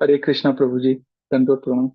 हरे कृष्णा प्रभु जी, दंडवत प्रणाम।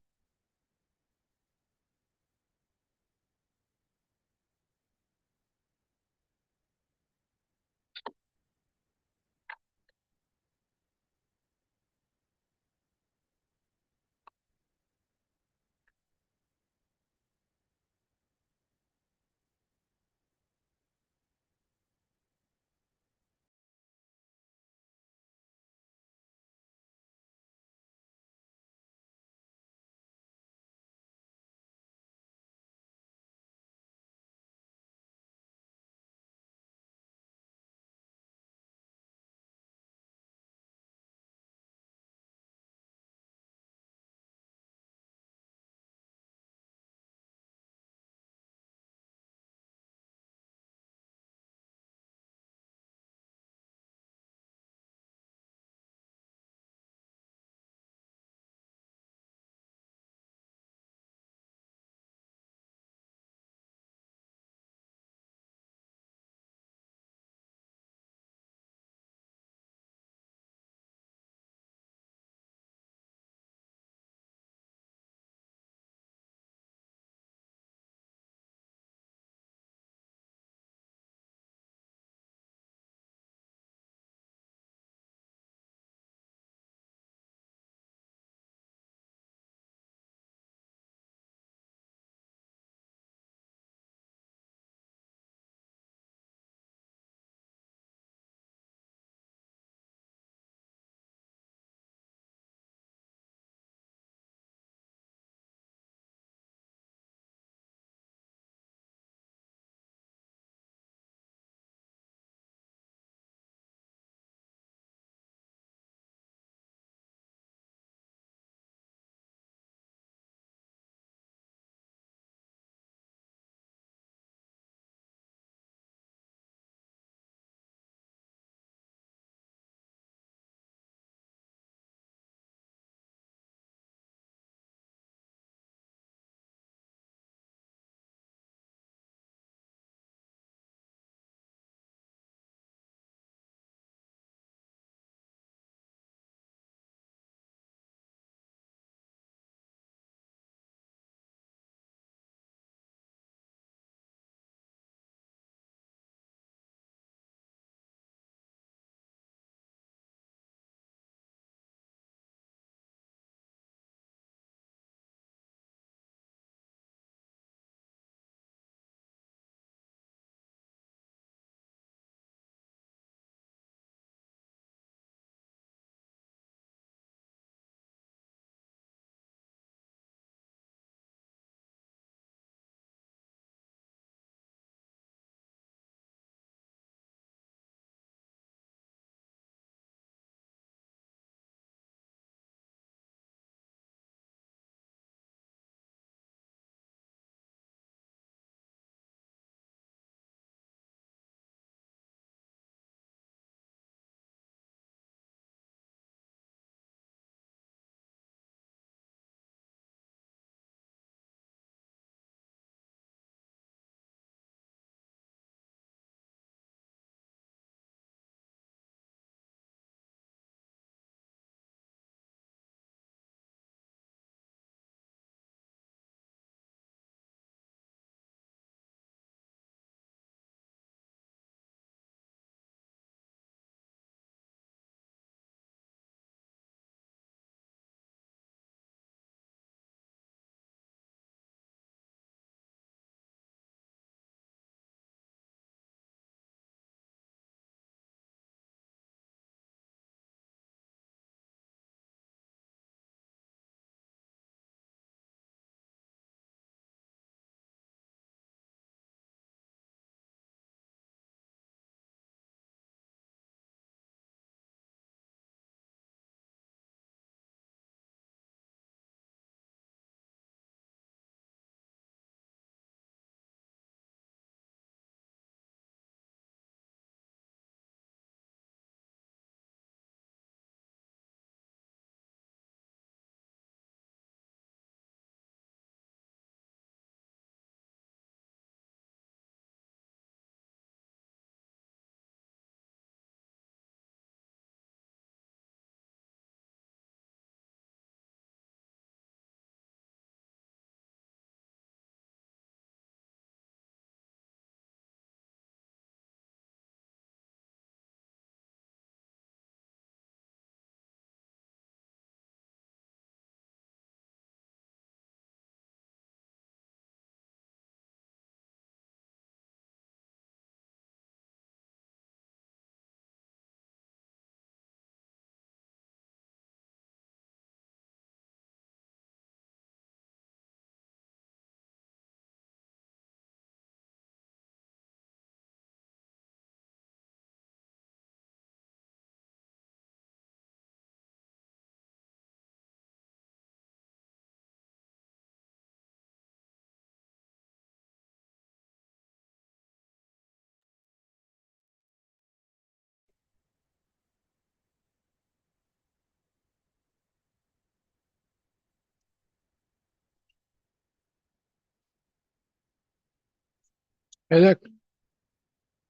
elect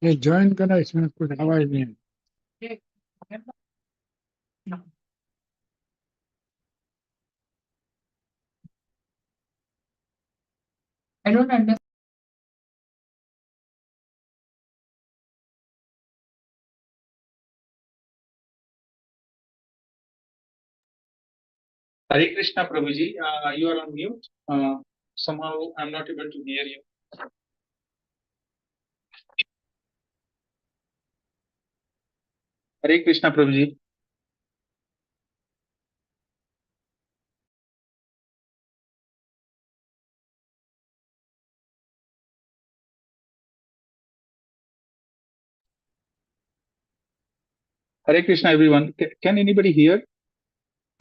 ये ज्वाइन करना इसमें कुछ आवाज नहीं है I don't understand. Hare Krishna Prabhuji, you are on mute. Somehow I'm not able to hear you. Hare Krishna Prabhuji. Hare Krishna everyone. Can anybody hear?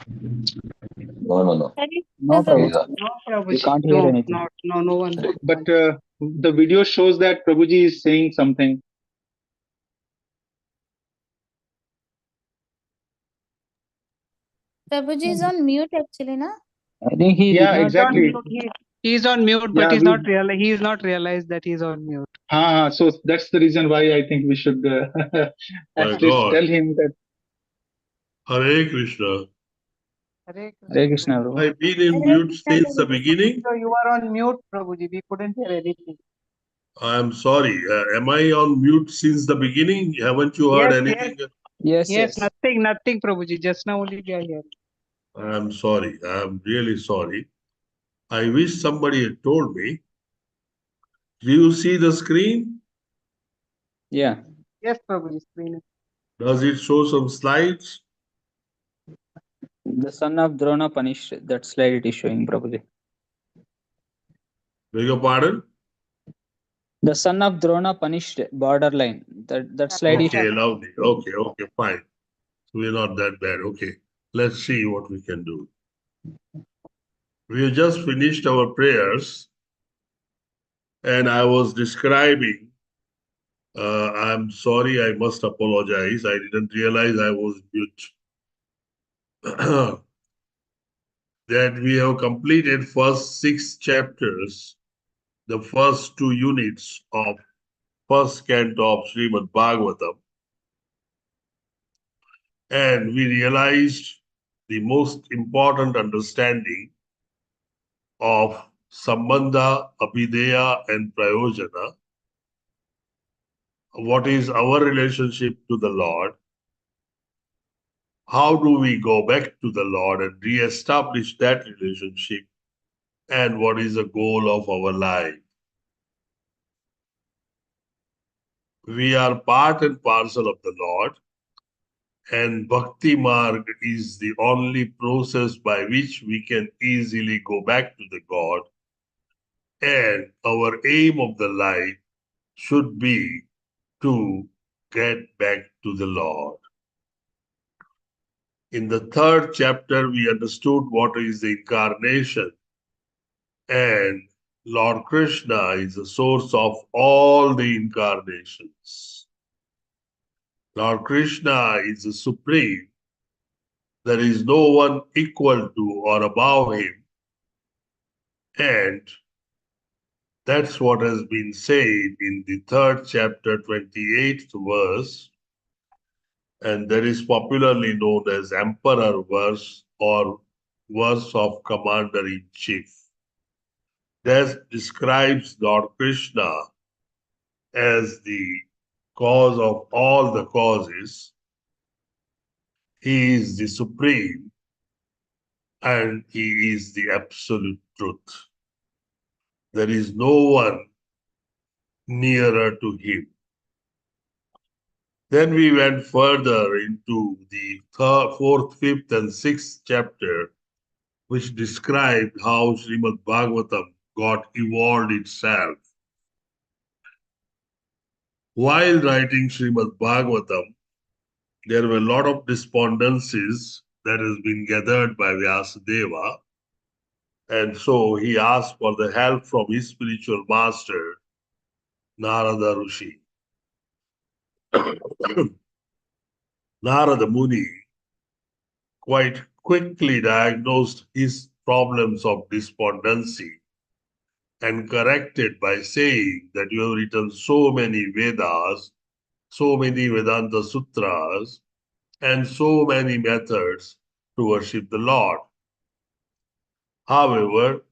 No. No, Prabhu. No, We can't hear anything. No one. But the video shows that Prabhuji is saying something. Prabhuji is on mute actually, na? I think he Yeah, exactly. He is on mute, but Yeah, he is not realized that he is on mute. So that's the reason why I think we should at least tell him that. Hare Krishna. Hare Hare Krishna, Prabhu. I've been in mute since the beginning. So you are on mute, Prabhuji. We couldn't hear anything. I'm sorry. Am I on mute since the beginning? Haven't you heard Yes, anything? Yes, nothing, Prabhuji. Just now only we are here. I'm sorry. I'm really sorry. I wish somebody had told me. Do you see the screen? Yeah. Yes, Prabhuji. Screen. Does it show some slides? The son of Drona punished. That slide it is showing, Prabhuji. Beg your pardon? The son of Drona punished borderline. That slide is. Okay, lovely. Okay, fine. We're not that bad. Okay. Let's see what we can do. We have just finished our prayers, and I was describing. I'm sorry, I must apologize. I didn't realize I was mute. That we have completed first 6 chapters, the first 2 units of first canto of Srimad Bhagavatam. And we realized the most important understanding of Sambandha, Abhideya, and Prayojana. What is our relationship to the Lord? How do we go back to the Lord and re-establish that relationship? And what is the goal of our life? We are part and parcel of the Lord, and Bhakti Marg is the only process by which we can easily go back to the God. And our aim of the life should be to get back to the Lord. In the 3rd chapter, we understood what is the incarnation, and Lord Krishna is the source of all the incarnations. Lord Krishna is the supreme. There is no one equal to or above him. And that's what has been said in the 3rd chapter, 28th verse. And that is popularly known as Emperor verse or verse of Commander-in-Chief. That describes Lord Krishna as the cause of all the causes. He is the supreme and he is the absolute truth. There is no one nearer to him. Then we went further into the 4th, 5th, and 6th chapter, which described how Srimad Bhagavatam got evolved itself. While writing Srimad Bhagavatam, there were a lot of despondencies that has been gathered by Vyasadeva. And so he asked for the help from his spiritual master, Narada Rishi. Narada Muni quite quickly diagnosed his problems of despondency and corrected by saying that you have written so many Vedas, so many Vedanta Sutras, and so many methods to worship the Lord. However,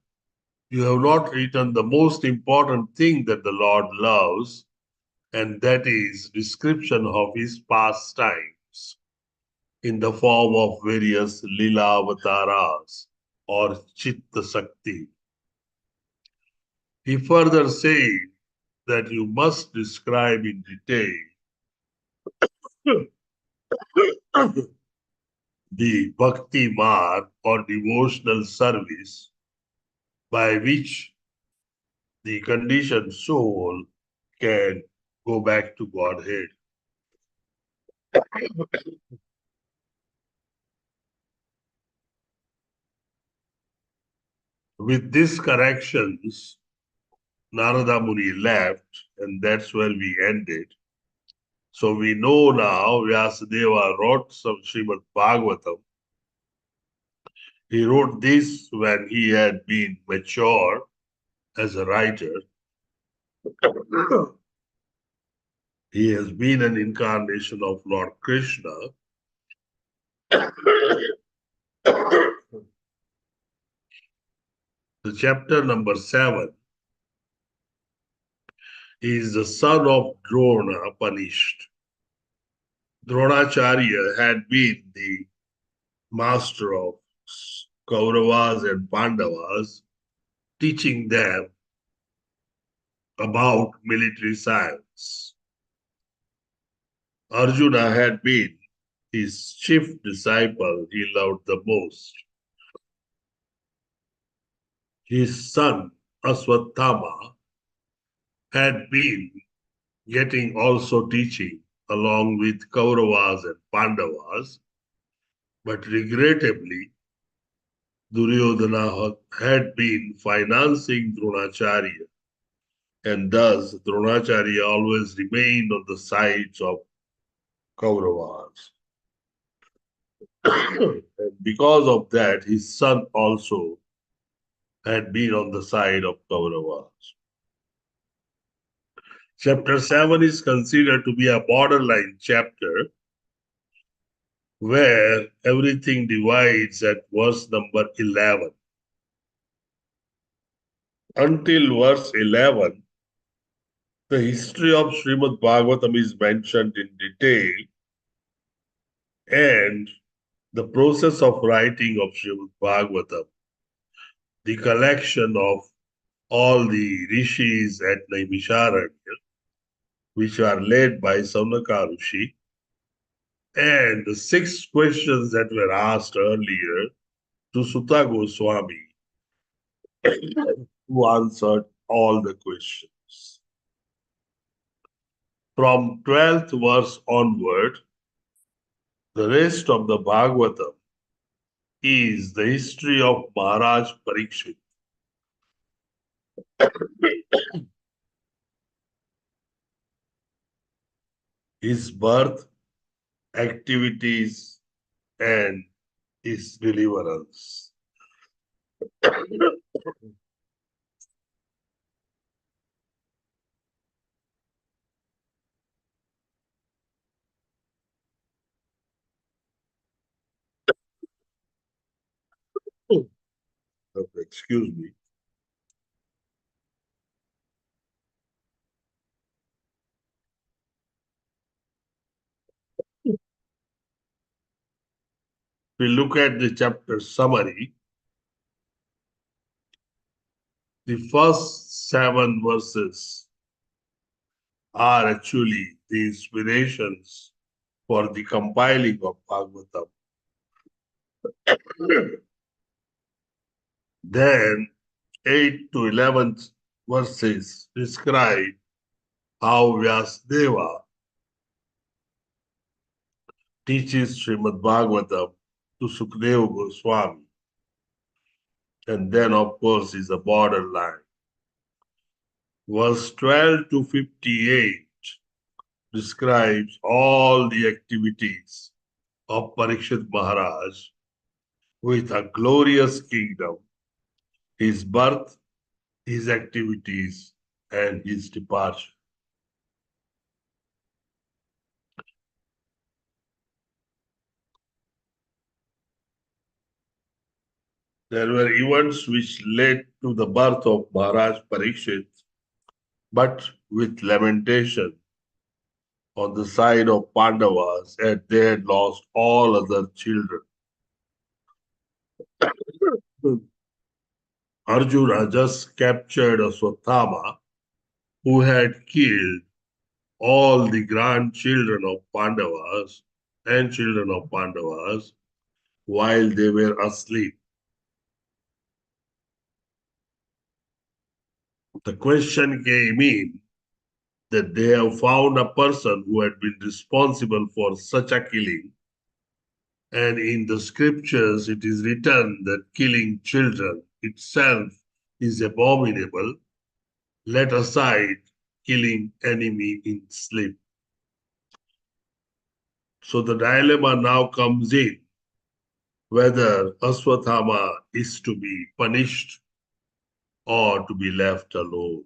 you have not written the most important thing that the Lord loves, and that is description of his pastimes in the form of various Lila Avataras or Chitta Sakti. He further said that you must describe in detail the bhakti marg or devotional service by which the conditioned soul can go back to Godhead. With these corrections, Narada Muni left, and that's where we ended. So we know now Vyasadeva wrote some Srimad Bhagavatam. He wrote this when he had been mature as a writer. He has been an incarnation of Lord Krishna. The chapter number 7 is the son of Drona punished. Dronacharya had been the master of Kauravas and Pandavas, teaching them about military science. Arjuna had been his chief disciple he loved the most. His son Aswathama had been getting also teaching along with Kauravas and Pandavas, but regrettably, Duryodhana had been financing Dronacharya, and thus Dronacharya always remained on the sides of Kauravas. And because of that, his son also had been on the side of Kauravas. Chapter 7 is considered to be a borderline chapter where everything divides at verse number 11. Until verse 11, the history of Srimad Bhagavatam is mentioned in detail, and the process of writing of Srimad Bhagavatam, the collection of all the rishis at Naimisharanya, which are led by Saunaka Rishi, and the 6 questions that were asked earlier to Sutta Goswami, who answered all the questions. From 12th verse onward, the rest of the Bhagavatam is the history of Maharaj Parikshit. His birth, activities, and his deliverance. Excuse me. We look at the chapter summary. The first 7 verses are actually the inspirations for the compiling of Bhagavatam. Then 8 to 11th verses describe how Vyasadeva teaches Srimad Bhagavatam to Sukadeva Goswami. And then, of course, is a borderline. Verse 12 to 58 describes all the activities of Parikshit Maharaj with a glorious kingdom, his birth, his activities, and his departure. There were events which led to the birth of Maharaj Parikshit, but with lamentation on the side of Pandavas, as they had lost all other children. Arjuna just captured Aswathama, who had killed all the grandchildren of Pandavas and children of Pandavas while they were asleep. The question came in that they have found a person who had been responsible for such a killing. And in the scriptures, it is written that killing children itself is abominable. Let aside killing enemy in sleep. So the dilemma now comes in whether Aswathama is to be punished or to be left alone.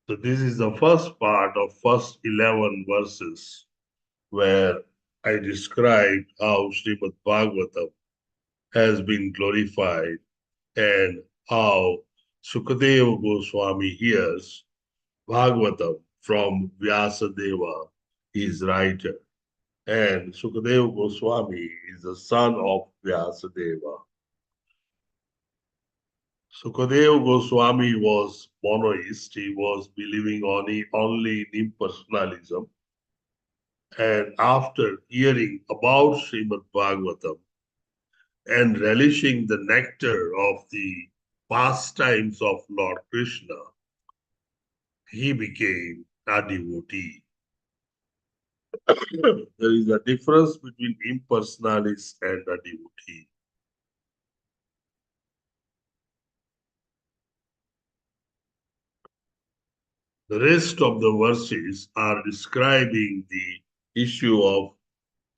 So this is the first part of first 11 verses where I described how Srimad Bhagavatam has been glorified and how Sukadeva Goswami hears Bhagavatam from Vyasadeva, his writer. And Sukadeva Goswami is the son of Vyasadeva. Sukadeva Goswami was monoist. He was believing only in impersonalism. And after hearing about Srimad Bhagavatam and relishing the nectar of the pastimes of Lord Krishna, he became a devotee. There is a difference between impersonalist and a devotee. The rest of the verses are describing the issue of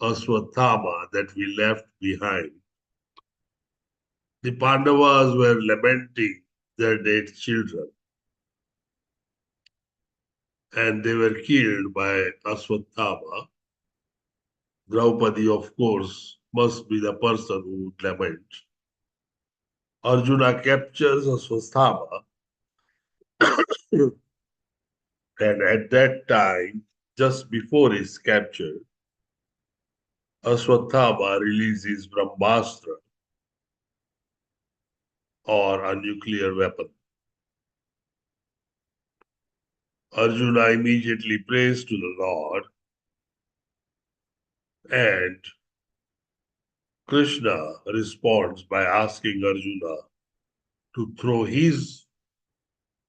Aswathama that we left behind. The Pandavas were lamenting their dead children, and they were killed by Aswathama. Draupadi, of course, must be the person who would lament. Arjuna captures Aswathama, and at that time, just before his capture, Aswathama releases Brahmastra, or a nuclear weapon. Arjuna immediately prays to the Lord, and Krishna responds by asking Arjuna to throw his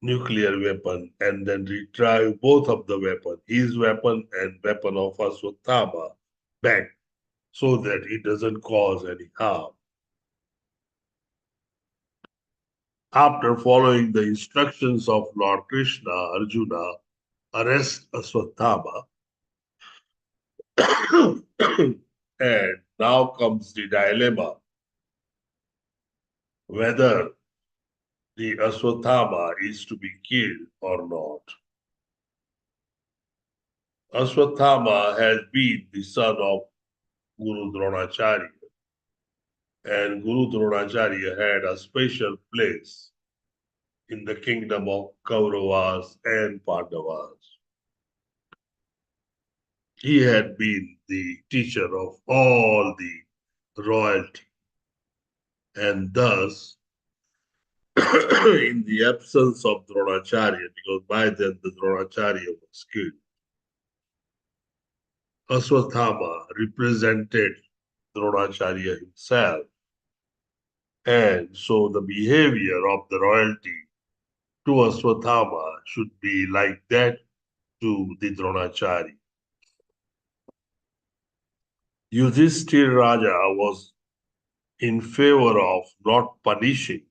nuclear weapon and then retrieve both of the weapons, his weapon and weapon of Aswathama, back so that it doesn't cause any harm. After following the instructions of Lord Krishna, Arjuna arrests Aswathama. And now comes the dilemma whether the Aswathama is to be killed or not. Aswathama has been the son of Guru Dronacharya, and Guru Dronacharya had a special place in the kingdom of Kauravas and Pandavas. He had been the teacher of all the royalty, and thus, in the absence of Dronacharya, because by then the Dronacharya was killed, Aswathama represented Dronacharya himself. And so the behavior of the royalty to Aswathama should be like that to the Dronacharya. Yudhishthira Raja was in favor of not punishing,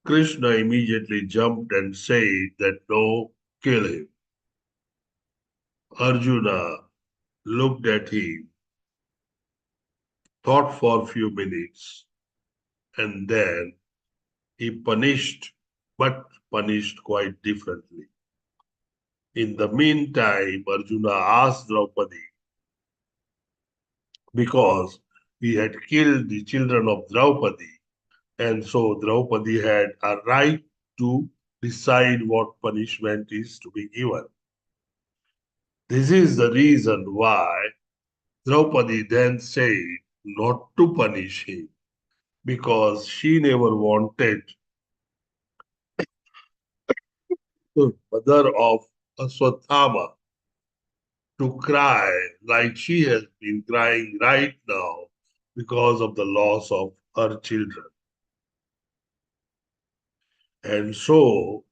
Krishna immediately jumped and said that no, kill him. Arjuna looked at him, thought for a few minutes, and then he punished, but punished quite differently. In the meantime, Arjuna asked Draupadi, because he had killed the children of Draupadi, and so Draupadi had a right to decide what punishment is to be given. This is the reason why Draupadi then said not to punish him, because she never wanted the mother of Aswathama to cry like she has been crying right now because of the loss of her children. And so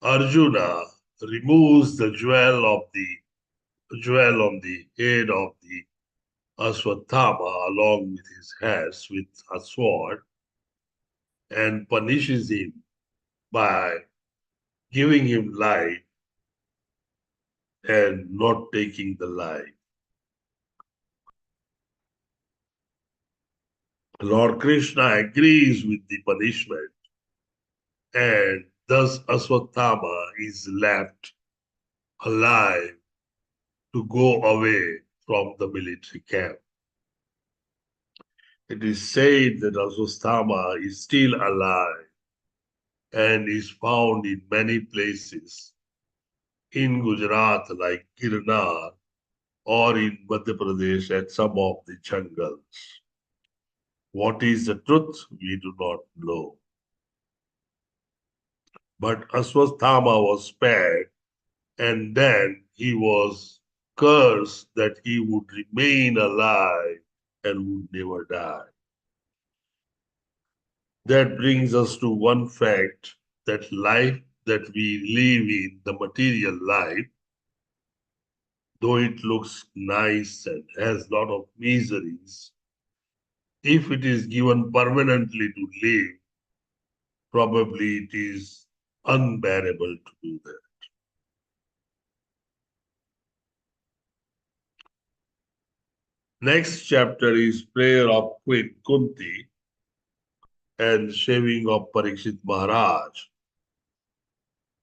Arjuna removes the jewel on the head of the Aswathama along with his hairs with a sword and punishes him by giving him life and not taking the life. Lord Krishna agrees with the punishment, and thus Aswathama is left alive to go away from the military camp. It is said that Aswathama is still alive and is found in many places in Gujarat like Girnar or in Madhya Pradesh at some of the jungles. What is the truth? We do not know. But Aswathama was spared, and then he was cursed that he would remain alive and would never die. That brings us to one fact, that life that we live in, the material life, though it looks nice and has a lot of miseries, if it is given permanently to live, probably it is unbearable to do that. Next chapter is prayer of Queen Kunti and shaving of Parikshit Maharaj.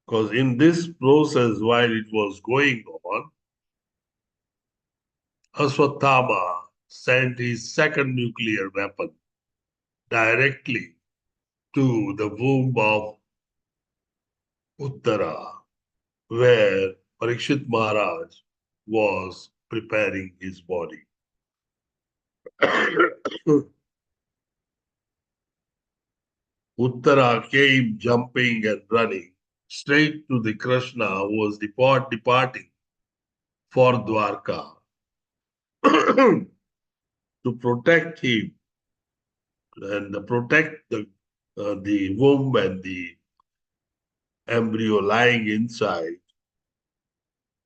Because in this process, while it was going on, Aswathama sent his second nuclear weapon directly to the womb of Uttara, where Parikshit Maharaj was preparing his body. Uttara came jumping and running straight to the Krishna who was departing for Dwarka to protect him and protect the womb and the embryo lying inside.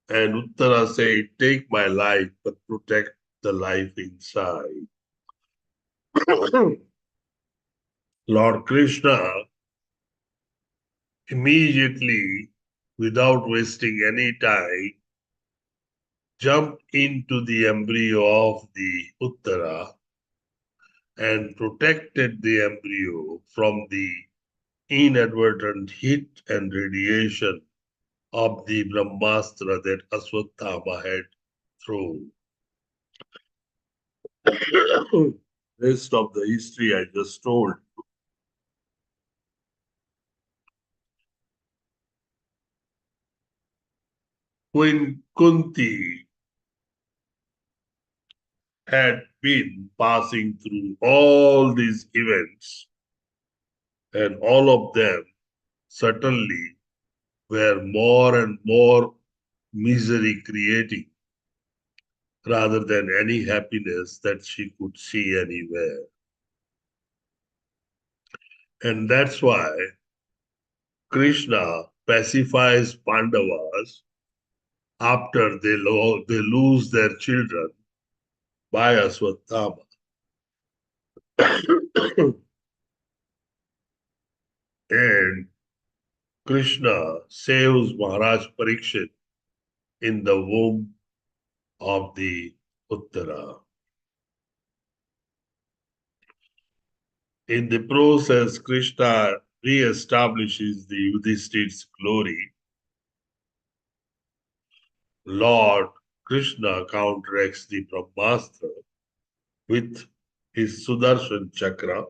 And Uttara said, take my life, but protect the life inside. Lord Krishna immediately, without wasting any time, jumped into the embryo of the Uttara and protected the embryo from the inadvertent heat and radiation of the Brahmastra that Aswathama had thrown. Rest of the history I just told. When Kunti had been passing through all these events, and all of them certainly were more and more misery creating rather than any happiness that she could see anywhere. And that's why Krishna pacifies Pandavas after they lose their children by Aswathama. And Krishna saves Maharaj Parikshit in the womb of the Uttara. In the process, Krishna re-establishes the Yudhishthir's glory. Lord Krishna counteracts the Brahmastra with his Sudarshan Chakra.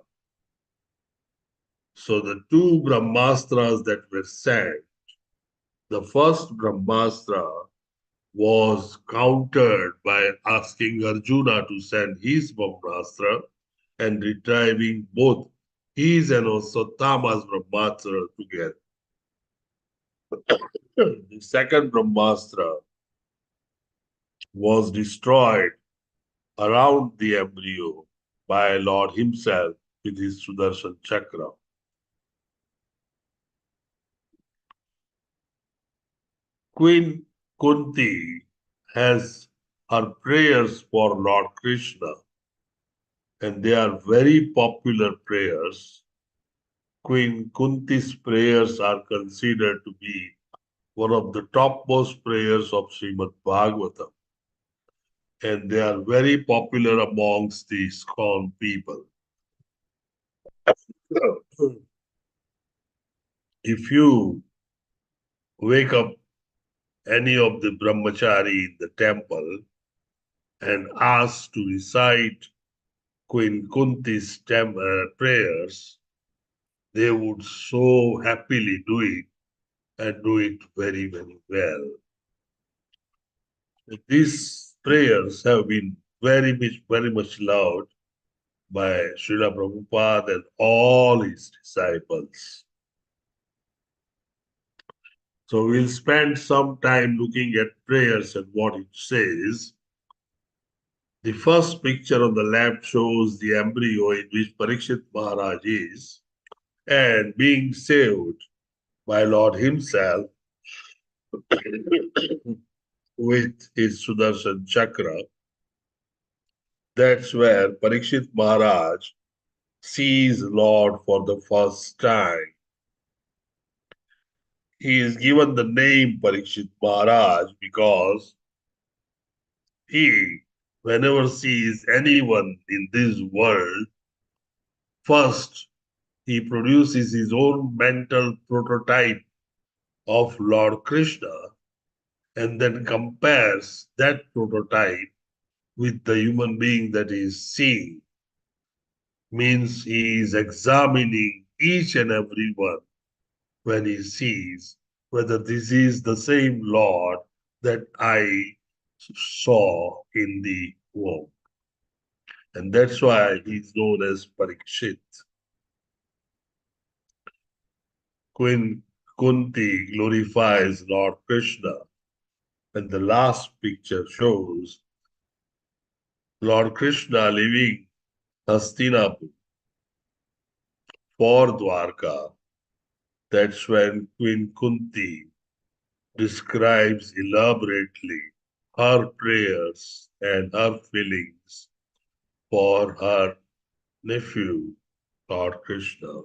So the two Brahmastras that were sent, the first Brahmastra was countered by asking Arjuna to send his Brahmastra and retrieving both his and also Tama's Brahmastra together. The second Brahmastra was destroyed around the embryo by Lord himself with his Sudarshan Chakra. Queen Kunti has her prayers for Lord Krishna, and they are very popular prayers. Queen Kunti's prayers are considered to be one of the topmost prayers of Srimad Bhagavatam, and they are very popular amongst the ISKCON people. If you wake up any of the brahmachari in the temple and ask to recite Queen Kunti's prayers, they would so happily do it and do it very, very well. These prayers have been very much loved by Srila Prabhupada and all his disciples. So we'll spend some time looking at prayers and what it says. The first picture on the left shows the embryo in which Parikshit Maharaj is and being saved by Lord himself with his Sudarshan Chakra. That's where Parikshit Maharaj sees Lord for the first time. He is given the name Parikshit Maharaj because he, whenever sees anyone in this world, first he produces his own mental prototype of Lord Krishna and then compares that prototype with the human being that he is seeing. Means he is examining each and every one when he sees whether this is the same Lord that I saw in the womb. And that's why he's known as Parikshit. Queen Kunti glorifies Lord Krishna. And the last picture shows Lord Krishna leaving Hastinapur for Dwarka. That's when Queen Kunti describes elaborately her prayers and her feelings for her nephew, Lord Krishna.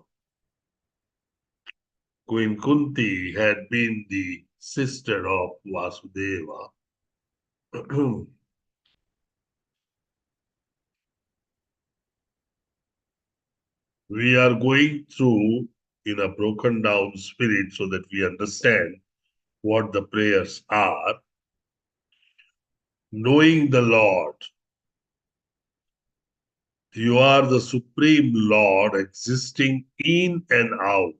Queen Kunti had been the sister of Vasudeva. We are going through in a broken down spirit so that we understand what the prayers are. Knowing the Lord, you are the Supreme Lord existing in and out.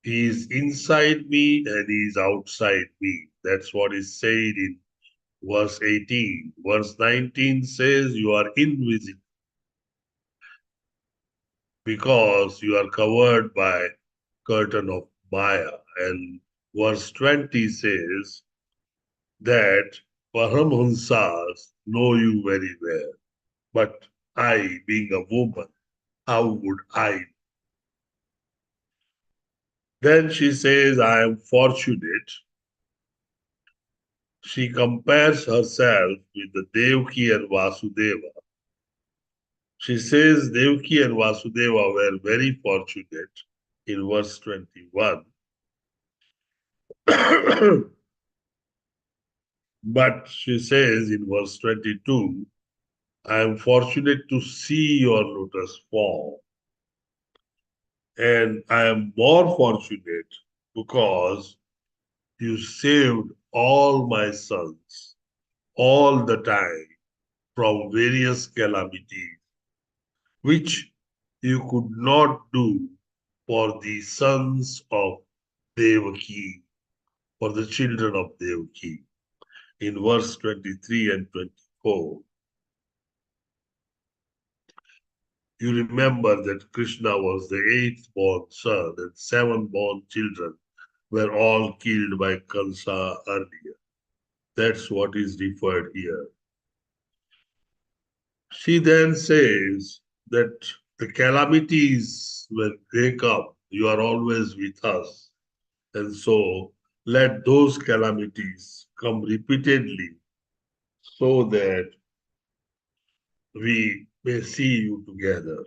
He is inside me and he is outside me. That's what is said in verse 18. Verse 19 says you are invisible because you are covered by curtain of Maya. And verse 20 says that Paramhansas know you very well. But I, being a woman, how would I? Then she says, I am fortunate. She compares herself with the Devaki and Vasudeva. She says Devaki and Vasudeva were very fortunate in verse 21. But she says in verse 22, I am fortunate to see your lotus form. And I am more fortunate because you saved all my sons all the time from various calamities, which you could not do for the sons of Devaki, for the children of Devaki. In verse 23 and 24, you remember that Krishna was the eighth born son and seven born children were all killed by Kamsa earlier. That's what is referred here. She then says that the calamities, when they come, you are always with us. And so let those calamities come repeatedly so that we may see you together.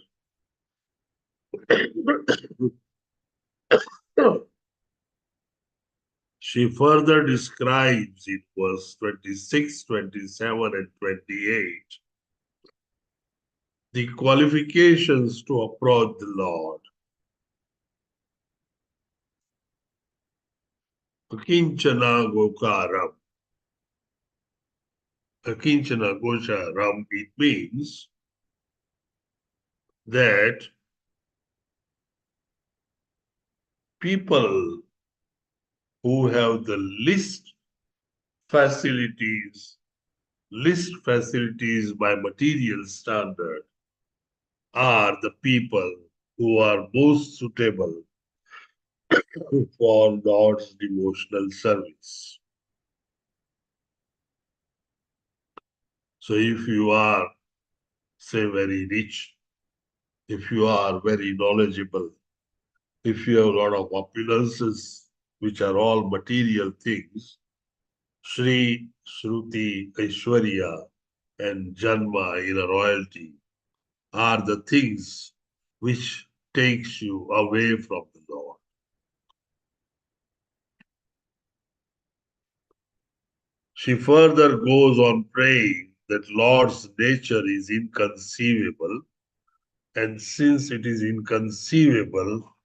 She further describes in verse 26, 27, and 28 the qualifications to approach the Lord. Akinchana Gokaram. Akinchana Gosharam, it means that people who have the least facilities by material standard are the people who are most suitable for Lord's devotional service. So if you are, say, very rich, if you are very knowledgeable, if you have a lot of opulences, which are all material things, Shri, Shruti, Aishwarya, and Janma in a royalty are the things which takes you away from the Lord. She further goes on praying that Lord's nature is inconceivable, and since it is inconceivable,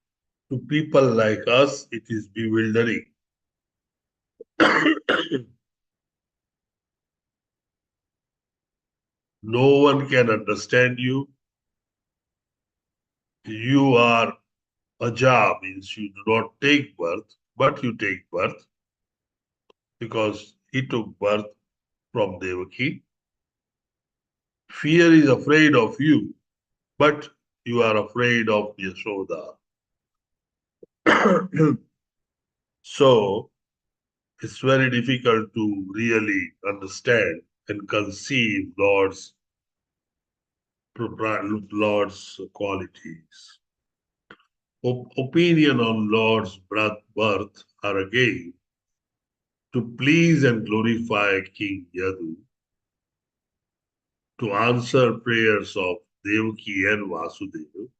to people like us, it is bewildering. No one can understand you. You are Aja, means you do not take birth, but you take birth because he took birth from Devaki. Fear is afraid of you, but you are afraid of Yashoda. So it's very difficult to really understand and conceive Lord's qualities. Opinion on Lord's birth are again to please and glorify King Yadu, to answer prayers of Devaki and Vasudeva, of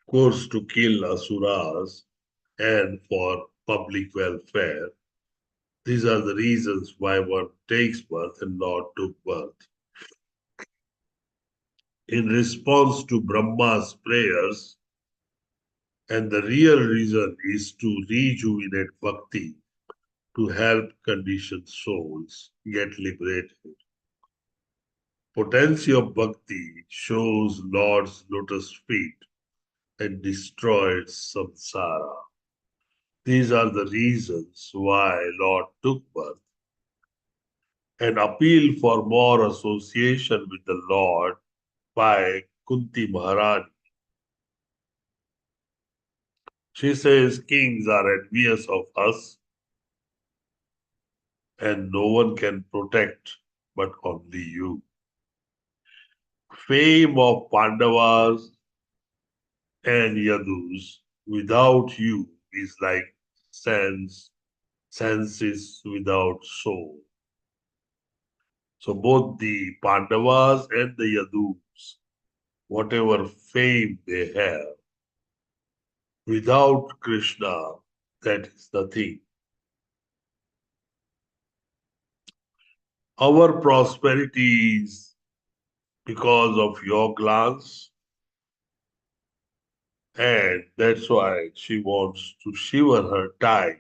course to kill asuras, and for public welfare. These are the reasons why one takes birth and Lord took birth. In response to Brahma's prayers, and the real reason is to rejuvenate bhakti, to help conditioned souls get liberated. Potency of bhakti shows Lord's lotus feet and destroys samsara. These are the reasons why Lord took birth. An appeal for more association with the Lord by Kunti Maharani. She says kings are envious of us and no one can protect but only you. Fame of Pandavas and Yadus without you is like senses without soul. So both the Pandavas and the Yadus, whatever fame they have, without Krishna, that is nothing. Our prosperity is because of your glance, and that's why she wants to shiver her ties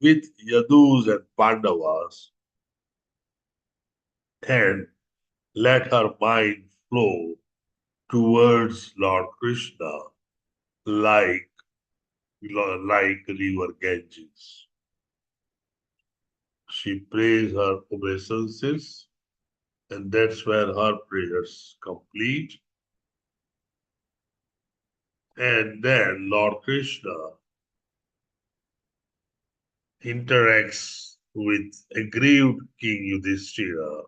with Yadus and Pandavas and let her mind flow towards Lord Krishna like, like river Ganges. She prays her obeisances, and that's where her prayers complete. And then Lord Krishna interacts with aggrieved King Yudhishthira,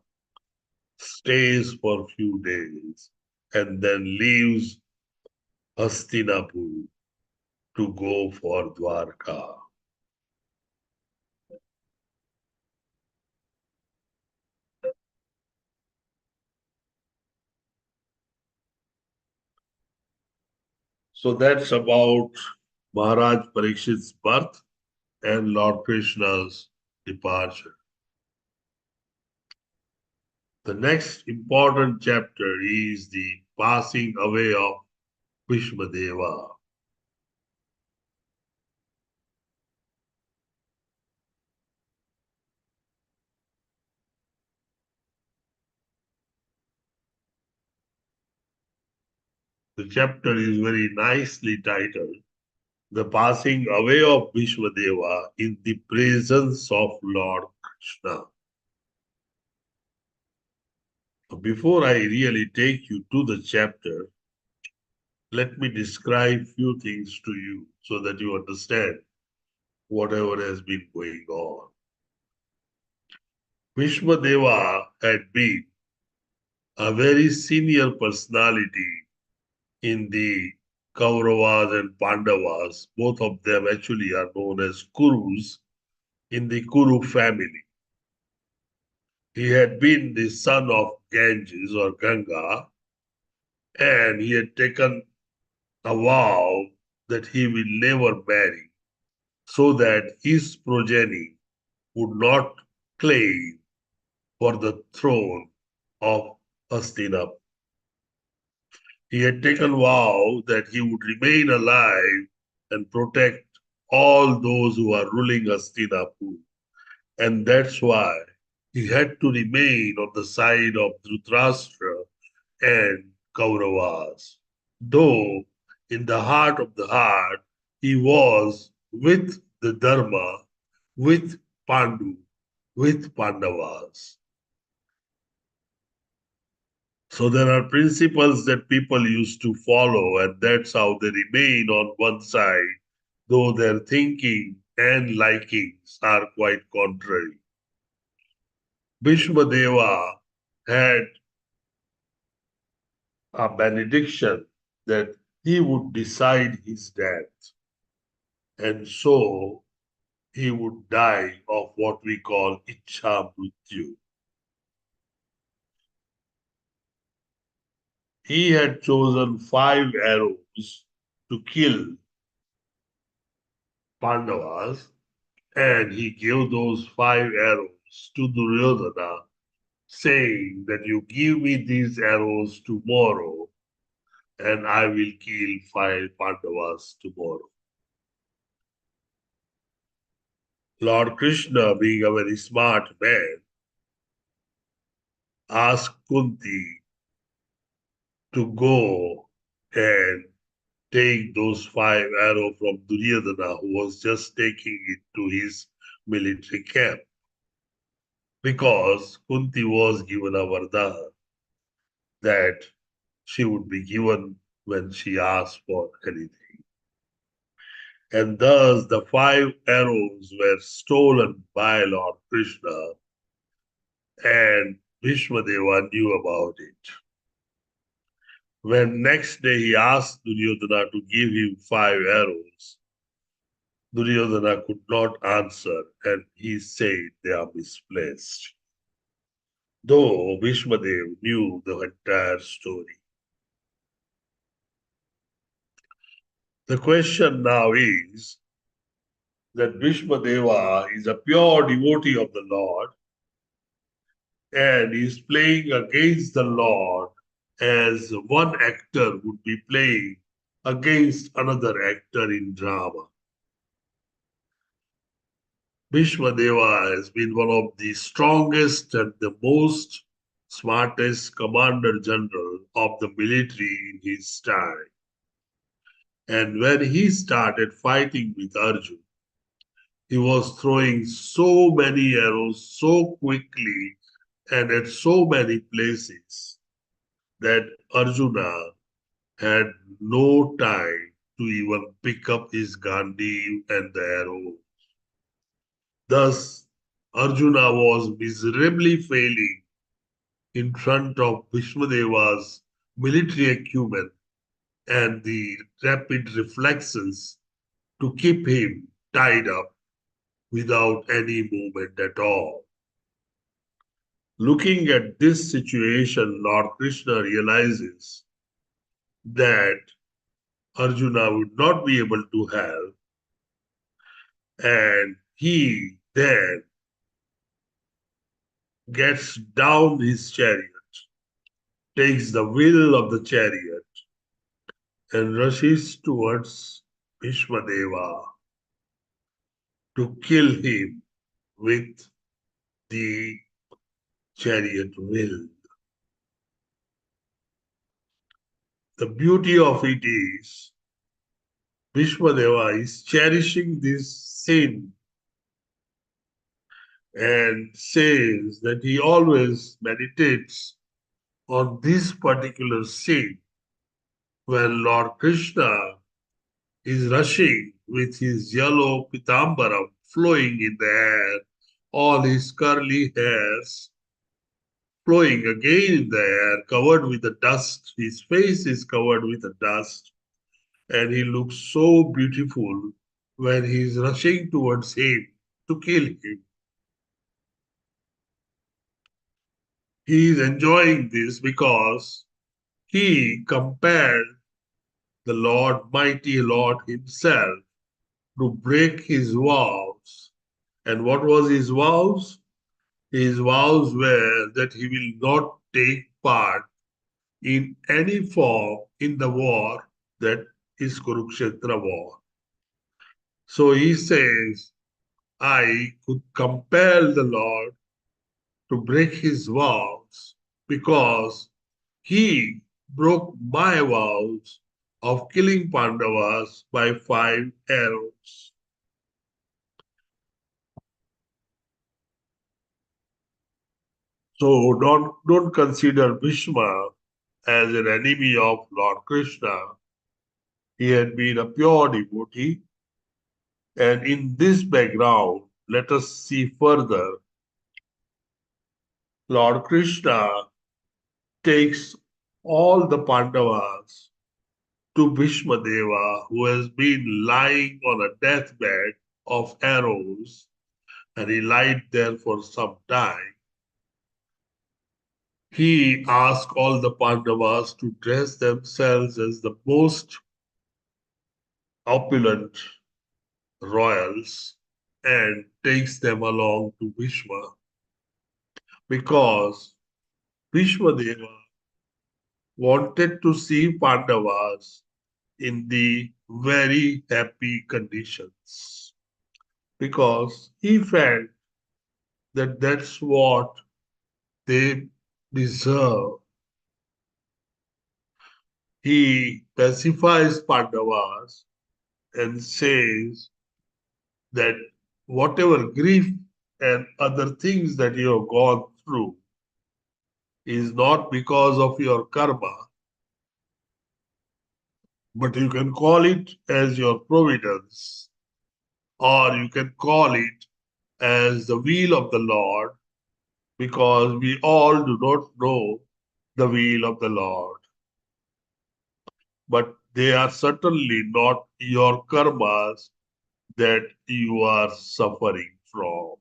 stays for a few days, and then leaves Hastinapur to go for Dwarka. So that's about Maharaj Parikshit's birth and Lord Krishna's departure. The next important chapter is the passing away of Bhishmadeva. The chapter is very nicely titled, The Passing Away of Bhishmadeva in the Presence of Lord Krishna. Before I really take you to the chapter, let me describe few things to you so that you understand whatever has been going on. Bhishmadeva had been a very senior personality in the Kauravas and Pandavas. Both of them actually are known as Kurus in the Kuru family. He had been the son of Ganges or Ganga, and he had taken a vow that he will never marry, so that his progeny would not claim for the throne of Hastinapur. He had taken vow that he would remain alive and protect all those who are ruling Hastinapur. And that's why he had to remain on the side of Dhritarashtra and Kauravas. Though in the heart of the heart, he was with the Dharma, with Pandu, with Pandavas. So there are principles that people used to follow, and that's how they remain on one side, though their thinking and likings are quite contrary. Bhishmadeva had a benediction that he would decide his death, and so he would die of what we call Ichha Mrityu. He had chosen 5 arrows to kill Pandavas, and he gave those 5 arrows to Duryodhana, saying that you give me these arrows tomorrow, and I will kill 5 Pandavas tomorrow. Lord Krishna, being a very smart man, asked Kunti to go and take those 5 arrows from Duryodhana, who was just taking it to his military camp. Because Kunti was given a vardhan that she would be given when she asked for anything. And thus the 5 arrows were stolen by Lord Krishna, and Bhishmadeva knew about it. When next day he asked Duryodhana to give him 5 arrows, Duryodhana could not answer, and he said they are misplaced. Though Bhishmadev knew the entire story. The question now is that Bhishmadeva is a pure devotee of the Lord and is playing against the Lord as one actor would be playing against another actor in drama. Bhishmadeva has been one of the strongest and the most smartest commander general of the military in his time. And when he started fighting with Arjun, he was throwing so many arrows so quickly and at so many places that Arjuna had no time to even pick up his Gandhi and the arrow. Thus, Arjuna was miserably failing in front of Bhishmadeva's military acumen and the rapid reflexes to keep him tied up without any movement at all. Looking at this situation, Lord Krishna realizes that Arjuna would not be able to help, and he then gets down his chariot, takes the wheel of the chariot, and rushes towards Bhishmadeva to kill him with the chariot wheel. The beauty of it is Bhishmadeva is cherishing this sin and says that he always meditates on this particular sin when Lord Krishna is rushing with his yellow pitambaram flowing in the air, all his curly hairs flowing again in the air, covered with the dust. His face is covered with the dust, and he looks so beautiful when he is rushing towards him to kill him. He is enjoying this because he compared the Lord, mighty Lord himself, to break his vows. And what was his vows? His vows were that he will not take part in any form in the war that is Kurukshetra war. So he says, I could compel the Lord to break his vows because he broke my vows of killing Pandavas by 5 arrows. So don't consider Bhishma as an enemy of Lord Krishna. He had been a pure devotee. And in this background, let us see further. Lord Krishna takes all the Pandavas to Bhishma Deva, who has been lying on a deathbed of arrows, and he lied there for some time. He asked all the Pandavas to dress themselves as the most opulent royals and takes them along to Bhishma because Bhishma Deva wanted to see Pandavas in the very happy conditions because he felt that that's what they deserve. He pacifies Pandavas and says that whatever grief and other things that you have gone through is not because of your karma, but you can call it as your providence, or you can call it as the will of the Lord, because we all do not know the will of the Lord. But they are certainly not your karmas that you are suffering from.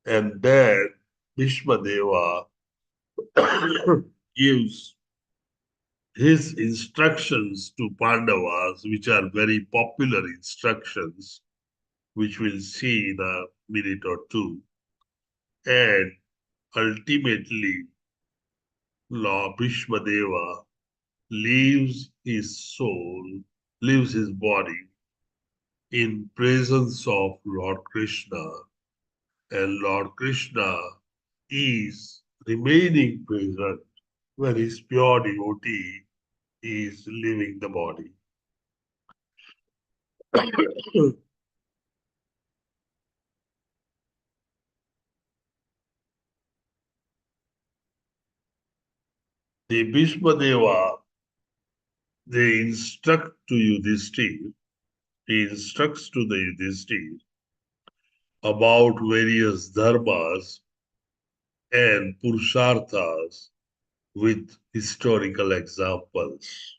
And then Bhishmadeva gives his instructions to Pandavas, which are very popular instructions, which we'll see in a minute or two. And ultimately, Lord Bhishmadeva leaves his soul, leaves his body in presence of Lord Krishna, and Lord Krishna is remaining present when his pure devotee is leaving the body. The Bhishmadeva, they instruct to Yudhishthir, he instructs to the Yudhishthir about various dharmas and purusharthas with historical examples.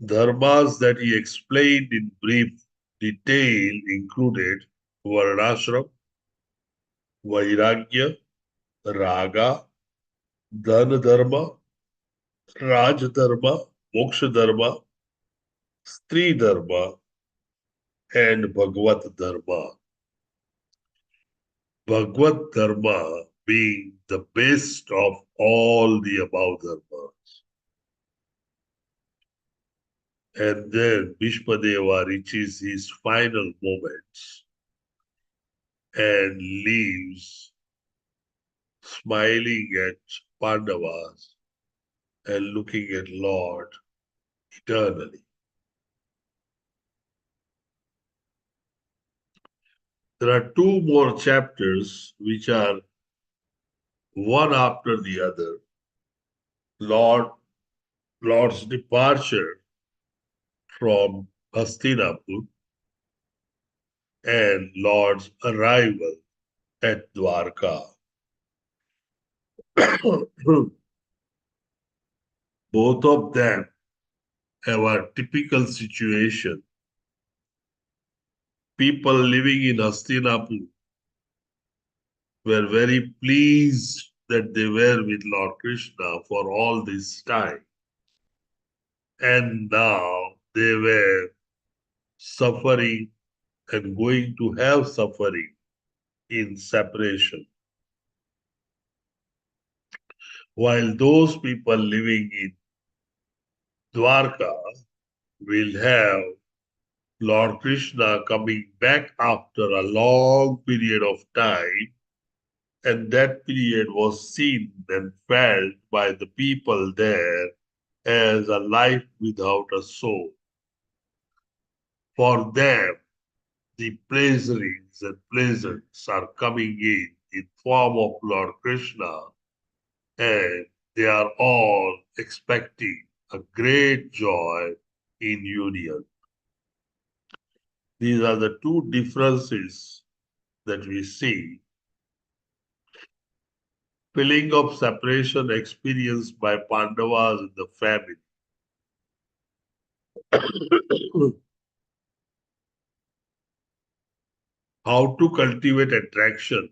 Dharmas that he explained in brief detail included Varnashram, Vairagya, Raga, Dana Dharma, Raj Dharma, Moksha Dharma, Stri Dharma, and Bhagavad Dharma. Bhagavad Dharma being the best of all the above dharmas. And then Bhishmadeva reaches his final moments and leaves smiling at Pandavas and looking at Lord eternally. There are two more chapters which are one after the other. Lord's departure from Hastinapur and Lord's arrival at Dwarka. Both of them have a typical situation. People living in Hastinapur were very pleased that they were with Lord Krishna for all this time. And now they were suffering and going to have suffering in separation. While those people living in Dwarka will have Lord Krishna coming back after a long period of time, and that period was seen and felt by the people there as a life without a soul. For them, the pleasurings and pleasures are coming in form of Lord Krishna, and they are all expecting a great joy in union. These are the two differences that we see. Feeling of separation experienced by Pandavas in the family. How to cultivate attraction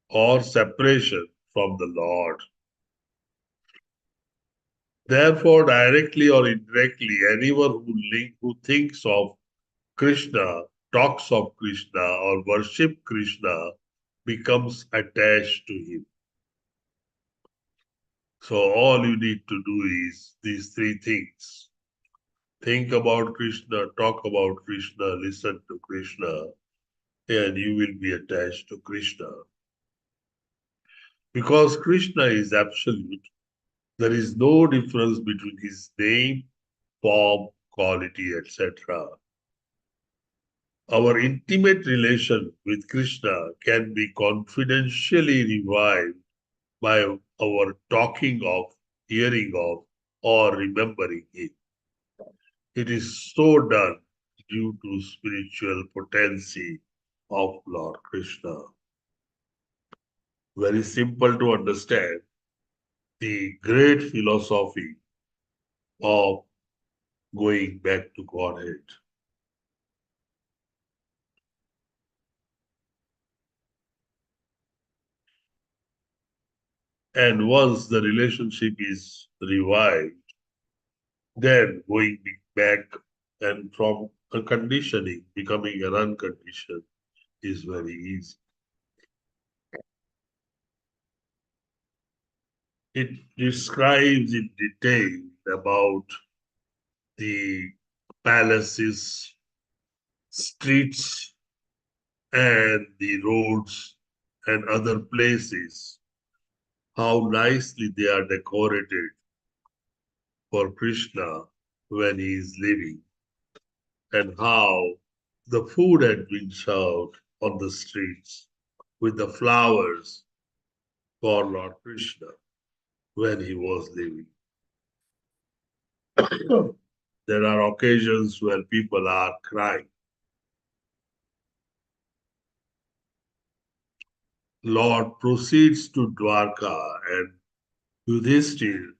or separation from the Lord. Therefore, directly or indirectly, anyone who thinks of Krishna, talks of Krishna, or worship Krishna becomes attached to him. So all you need to do is these three things. Think about Krishna, talk about Krishna, listen to Krishna, and you will be attached to Krishna. Because Krishna is absolute, there is no difference between his name, form, quality, etc. Our intimate relation with Krishna can be confidentially revived by our talking of, hearing of, or remembering him. It is so done due to spiritual potency of Lord Krishna. Very simple to understand. The great philosophy of going back to Godhead. And once the relationship is revived, then going back and from a conditioning, becoming an unconditioned is very easy. It describes in detail about the palaces, streets, and the roads and other places, how nicely they are decorated for Krishna when he is living, and how the food had been served on the streets with the flowers for Lord Krishna when he was living. There are occasions where people are crying. Lord proceeds to Dwarka and Yudhishthir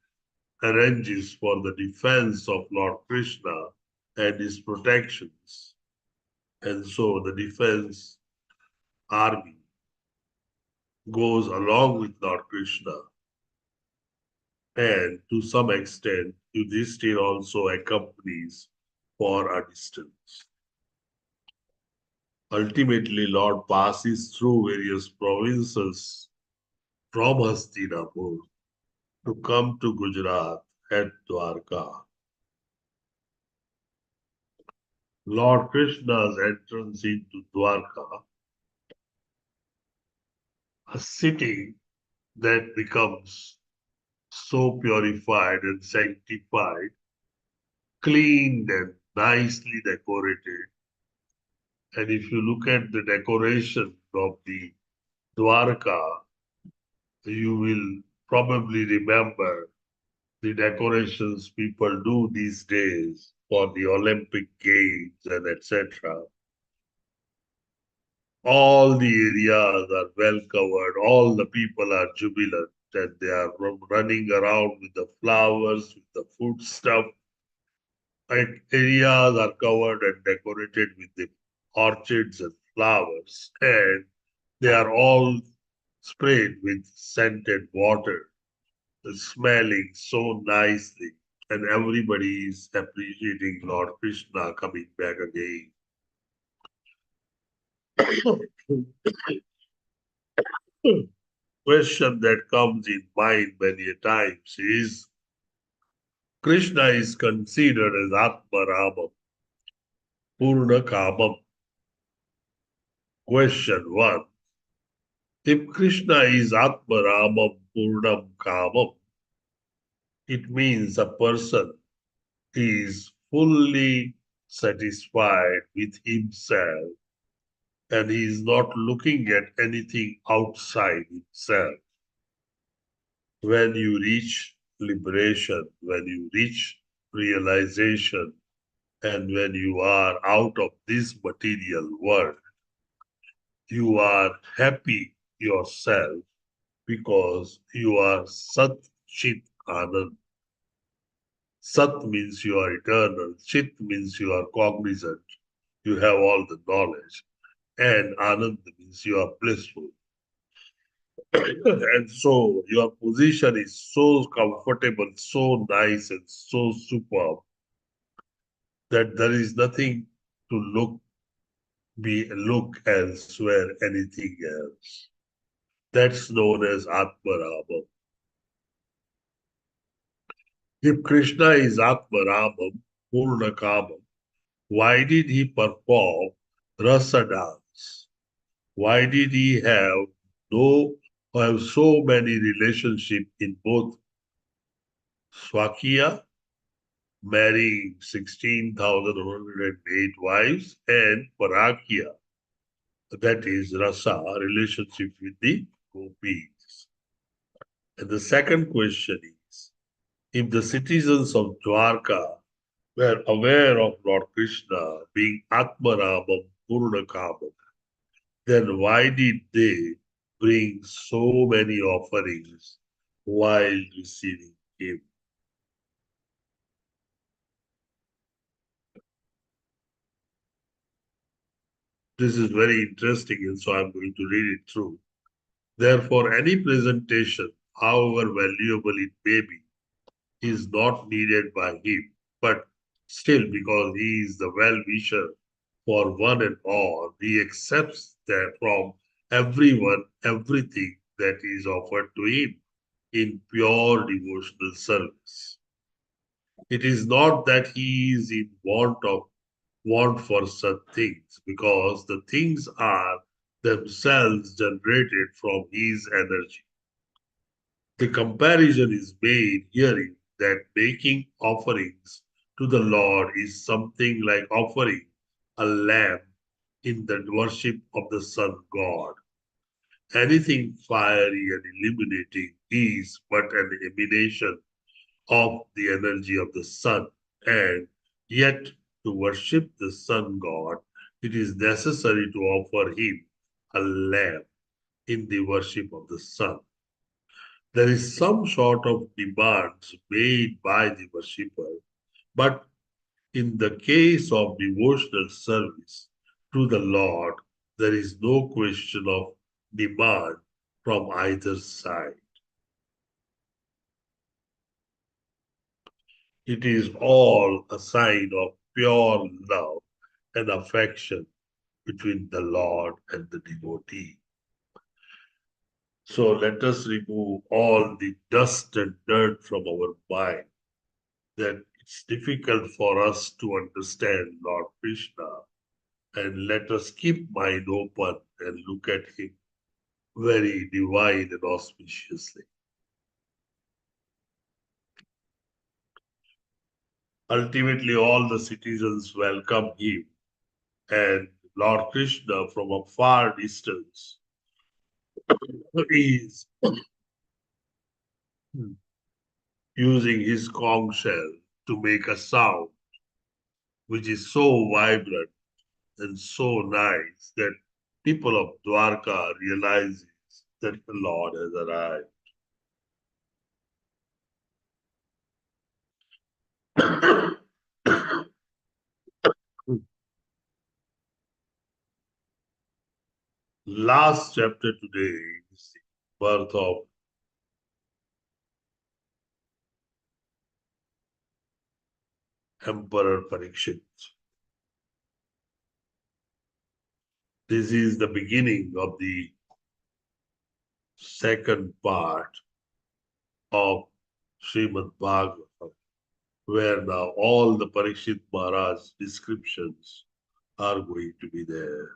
arranges for the defense of Lord Krishna and his protections. And so the defense army goes along with Lord Krishna. And to some extent, Yudhishthir also accompanies for a distance. Ultimately, Lord passes through various provinces from Hastinapur to come to Gujarat at Dwarka. Lord Krishna's entrance into Dwarka, a city that becomes so purified and sanctified, cleaned and nicely decorated. And if you look at the decoration of the Dwarka, you will probably remember the decorations people do these days for the Olympic Games and etc. All the areas are well covered, all the people are jubilant, and they are running around with the flowers, with the food stuff. Areas are covered and decorated with the orchids and flowers, and they are all sprayed with scented water, smelling so nicely, and everybody is appreciating Lord Krishna coming back again. Question that comes in mind many times is Krishna is considered as Atmaramam, Purna Kamam. Question 1. If Krishna is Atmaramam, Purnam Kamam, it means a person is fully satisfied with himself and he is not looking at anything outside himself. When you reach liberation, when you reach realization, and when you are out of this material world, you are happy yourself because you are Sat Chit Anand. Sat means you are eternal, Chit means you are cognizant, you have all the knowledge, and Anand means you are blissful. And so your position is so comfortable, so nice, and so superb that there is nothing to look elsewhere, anything else. That's known as Atmarama. If Krishna is Atmaramam, Purnakamam, why did he perform rasa dance? Why did he have so many relationships in both Swakiya, marrying 16,108 wives, and Parakiya, that is rasa, relationship with the gopis? And the second question is, if the citizens of Dwarka were aware of Lord Krishna being Atmaramam Purnakamam, then why did they bring so many offerings while receiving him? This is very interesting, and so I'm going to read it through. Therefore, any presentation, however valuable it may be, is not needed by him, but still, because he is the well-wisher for one and all, he accepts that from everyone everything that is offered to him in pure devotional service. It is not that he is in want for such things, because the things are themselves generated from his energy. The comparison is made herein that making offerings to the Lord is something like offering a lamb in the worship of the sun god. Anything fiery and illuminating is but an emanation of the energy of the sun, and yet to worship the sun god, it is necessary to offer him a lamb in the worship of the sun. There is some sort of demands made by the worshipper, but in the case of devotional service to the Lord, there is no question of demand from either side. It is all a sign of pure love and affection between the Lord and the devotee. So let us remove all the dust and dirt from our mind, that it's difficult for us to understand Lord Krishna, and let us keep mind open and look at him very divine and auspiciously. Ultimately, all the citizens welcome him, and Lord Krishna from a far distance is using his conch shell to make a sound which is so vibrant and so nice that people of Dwarka realizes that the Lord has arrived. Last chapter today is the birth of Emperor Parikshit. This is the beginning of the second part of Srimad Bhagavatam, where now all the Parikshit Maharaj descriptions are going to be there.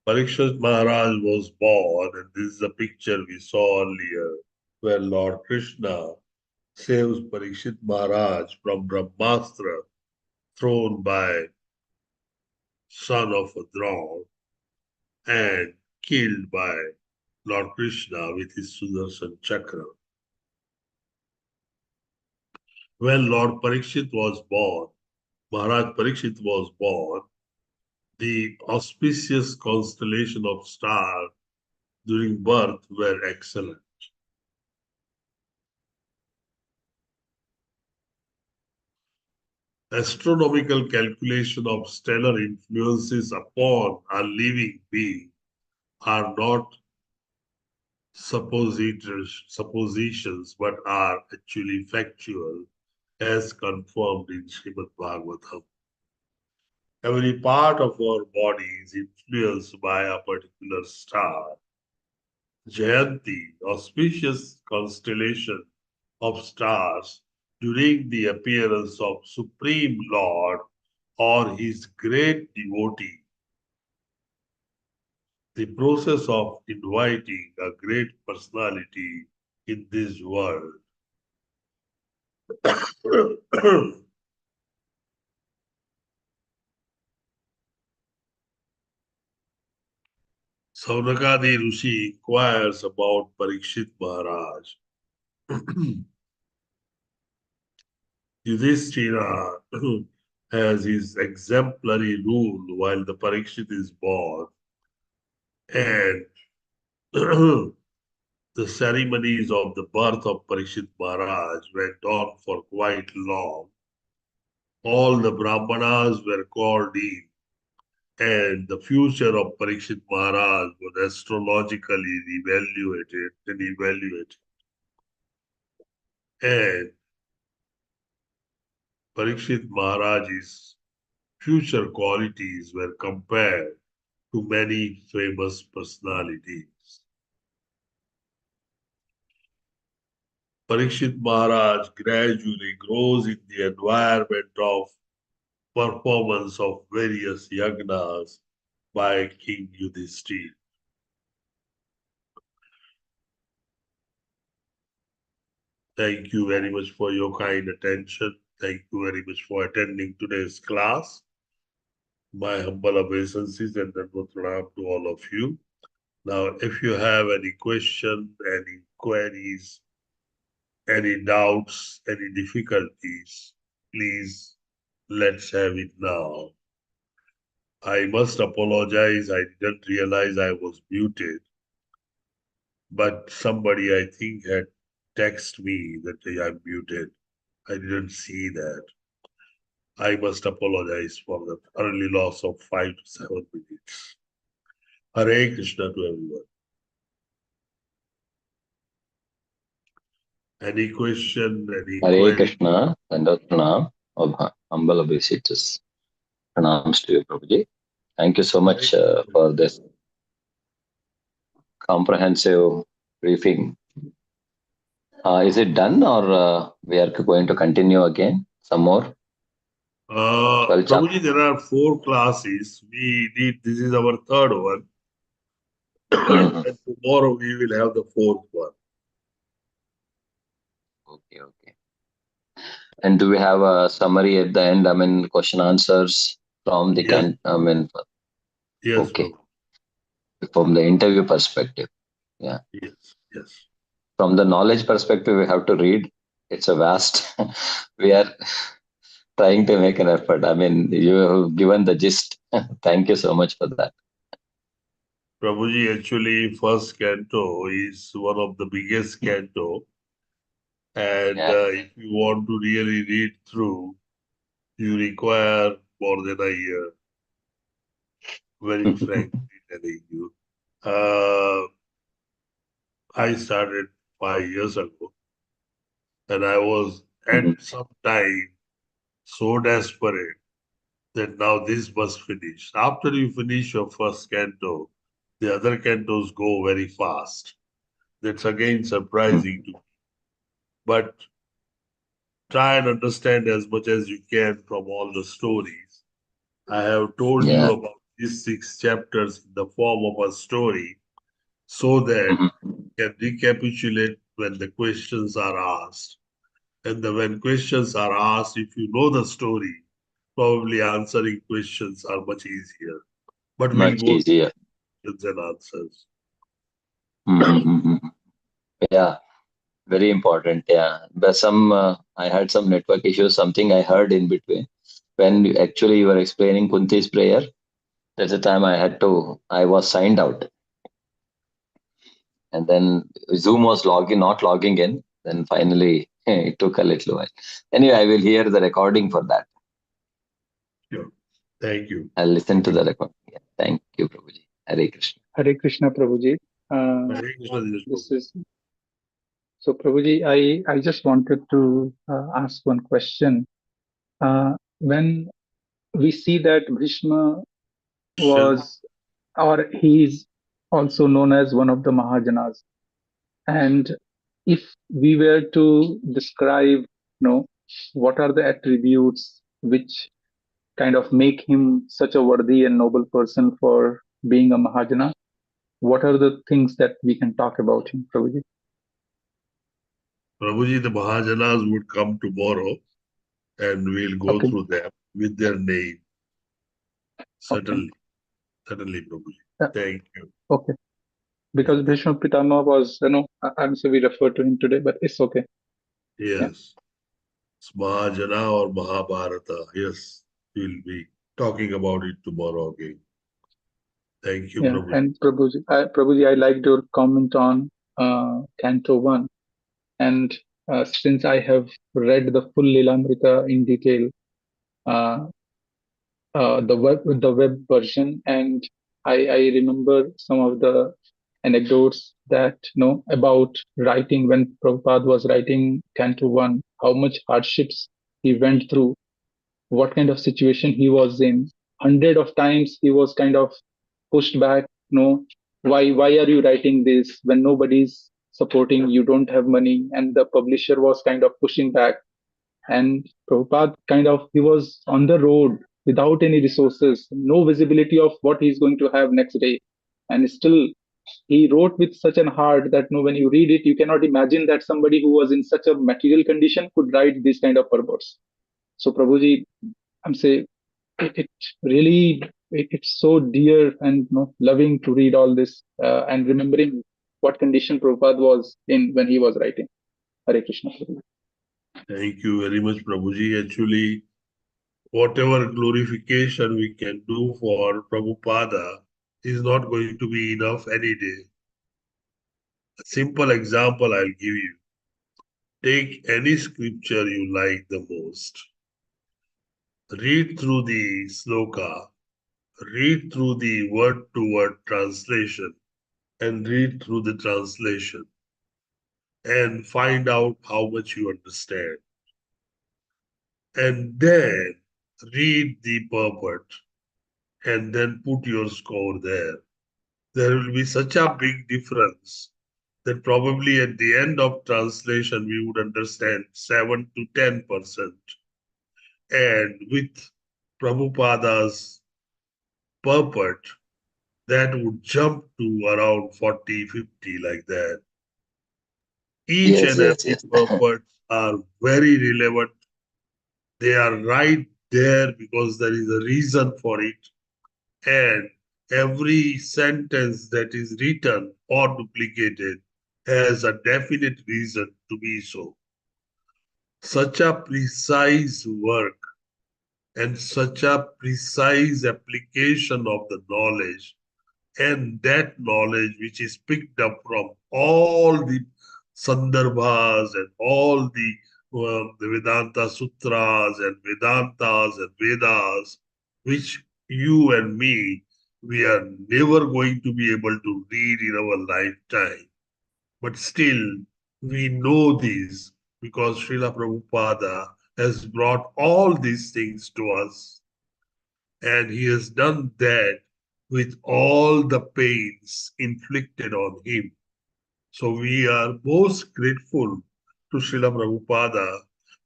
Parikshit Maharaj was born, and this is a picture we saw earlier, where Lord Krishna saves Parikshit Maharaj from Brahmastra thrown by son of a dragon and killed by Lord Krishna with his Sudarshan Chakra. When Lord Parikshit was born, Maharaj Parikshit was born, the auspicious constellation of stars during birth were excellent. Astronomical calculation of stellar influences upon a living being are not suppositions, but are actually factual, as confirmed in Srimad Bhagavatam. Every part of our body is influenced by a particular star. Jayanti, auspicious constellation of stars, during the appearance of Supreme Lord or his great devotee. The process of inviting a great personality in this world. Saunakadi Rishi inquires about Parikshit Maharaj. Yudhishthira has his exemplary rule while the Parikshit is born, and the ceremonies of the birth of Parikshit Maharaj went on for quite long. All the Brahmanas were called in, and the future of Parikshit Maharaj was astrologically evaluated. And Parikshit Maharaj's future qualities were compared to many famous personalities. Parikshit Maharaj gradually grows in the environment of performance of various yagnas by King Yudhishthira. Thank you very much for your kind attention. Thank you very much for attending today's class. My humble obeisances and pranam to all of you. Now, if you have any question, any queries, any doubts, any difficulties, please let's have it now. I must apologize. I didn't realize I was muted. But somebody, I think, had texted me that I'm muted. I didn't see that. I must apologize for the early loss of 5 to 7 minutes. Hare Krishna to everyone. Any question, any Hare query? Krishna, Dandavat Pranam, humble obeisances. Pranams to you, Prabhuji. Thank you so much for this comprehensive briefing. Is it done, or we are going to continue again some more? Prabhuji, there are 4 classes. This is our 3rd one. And tomorrow we will have the 4th one. Okay. And do we have a summary at the end? I mean, question answers from the Yes. Yes, okay. Prabhuji. From the interview perspective. Yeah. Yes. From the knowledge perspective, we have to read. It's a vast. We are trying to make an effort. I mean, you have given the gist. Thank you so much for that. Prabhuji, actually, first canto is one of the biggest canto. And if you want to really read through, you require more than a year. Very frankly telling you. I started 5 years ago. And I was at some time so desperate that now this must finish. After you finish your first canto, the other cantos go very fast. That's again surprising to me. But try and understand as much as you can from all the stories. I have told you about these 6 chapters in the form of a story so that you can recapitulate when the questions are asked. And when questions are asked, if you know the story, probably answering questions are much easier. But we'll go easier. Questions and answers. Yeah, very important. Yeah, but I had some network issues. Something I heard in between when you were explaining Kunti's prayer. That's the time I was signed out, and then Zoom was not logging in. Then finally, it took a little while. Anyway, I will hear the recording for that. Sure. Thank you. I'll listen to the recording. Yeah. Thank you, Prabhuji. Hare Krishna. Hare Krishna, Prabhuji. Hare Krishna, This is so, Prabhuji. I just wanted to ask one question. When we see that Bhishma was, or he is also known as one of the Mahajanas, and if we were to describe, what are the attributes which kind of make him such a worthy and noble person for being a Mahajana, what are the things that we can talk about him, Prabhuji? Prabhuji, the Mahajanas would come tomorrow and we'll go through them with their name. Certainly, Prabhuji. Thank you. Okay. Because Bhishma Pitama was, I'm sorry we referred to him today, but it's okay. Yes. It's Mahajana or Mahabharata. Yes. we'll be talking about it tomorrow again. Thank you, Yeah, Prabhuji. and Prabhuji, I liked your comment on Canto 1. And since I have read the full Lilamrita in detail, uh, the web version, and I remember some of the anecdotes that about writing when Prabhupada was writing Canto 1, how much hardships he went through, what kind of situation he was in. Hundred of times he was kind of pushed back. Why are you writing this when nobody's supporting? You don't have money, and the publisher was kind of pushing back. And Prabhupada he was on the road without any resources, no visibility of what he's going to have next day. And still, he wrote with such an heart that when you read it, you cannot imagine that somebody who was in such a material condition could write this kind of purports. So, Prabhuji, I'm saying it really, it's so dear and loving to read all this and remembering what condition Prabhupada was in when he was writing. Hare Krishna. Thank you very much, Prabhuji. Actually, whatever glorification we can do for Prabhupada is not going to be enough any day. A simple example I'll give you. Take any scripture you like the most. Read through the sloka, read through the word-to-word translation, and read through the translation, and find out how much you understand. And then read the purport, and then put your score there. There will be such a big difference that probably at the end of translation, we would understand 7 to 10%. And with Prabhupada's purport, that would jump to around 40, 50 like that. Each Yes, and yes, every yes. purport are very relevant. They are right there because there is a reason for it. And every sentence that is written or duplicated has a definite reason to be so. Such a precise work and such a precise application of the knowledge, and that knowledge which is picked up from all the sandarbhas and all the Vedanta sutras and Vedantas and Vedas, which you and me, we are never going to be able to read in our lifetime. But still, we know these because Srila Prabhupada has brought all these things to us. And he has done that with all the pains inflicted on him. So we are most grateful to Srila Prabhupada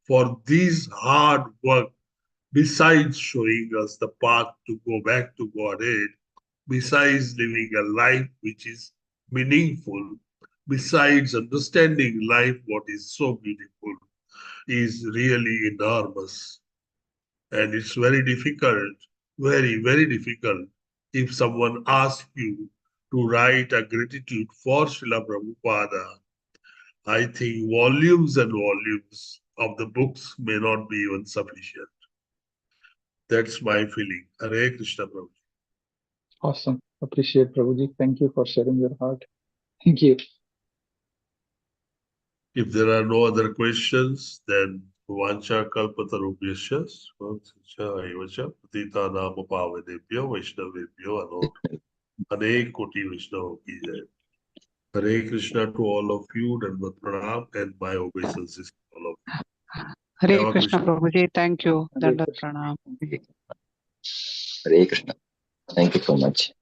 for this hard work, besides showing us the path to go back to Godhead, besides living a life which is meaningful, besides understanding life, what is so beautiful, is really enormous. And it's very difficult, very, very difficult if someone asks you to write a gratitude for Srila Prabhupada. I think volumes and volumes of the books may not be even sufficient. That's my feeling. Hare Krishna Prabhu. Awesome. Appreciate Prabhuji. Thank you for sharing your heart. Thank you. If there are no other questions, then Vancha Kalpatarubhyasya Svacha Patita Nama Pavadebhyo Vaishnavebhyo Anot Anek Koti Vaishnava Ki Jai. Hare Krishna to all of you, Dandavat Pranam, and my obeisances to all of you. Hare Have a Krishna Krishna. Prabhuji, thank you. Hare Dandavat Krishna. Pranam. Hare Krishna. Thank you so much.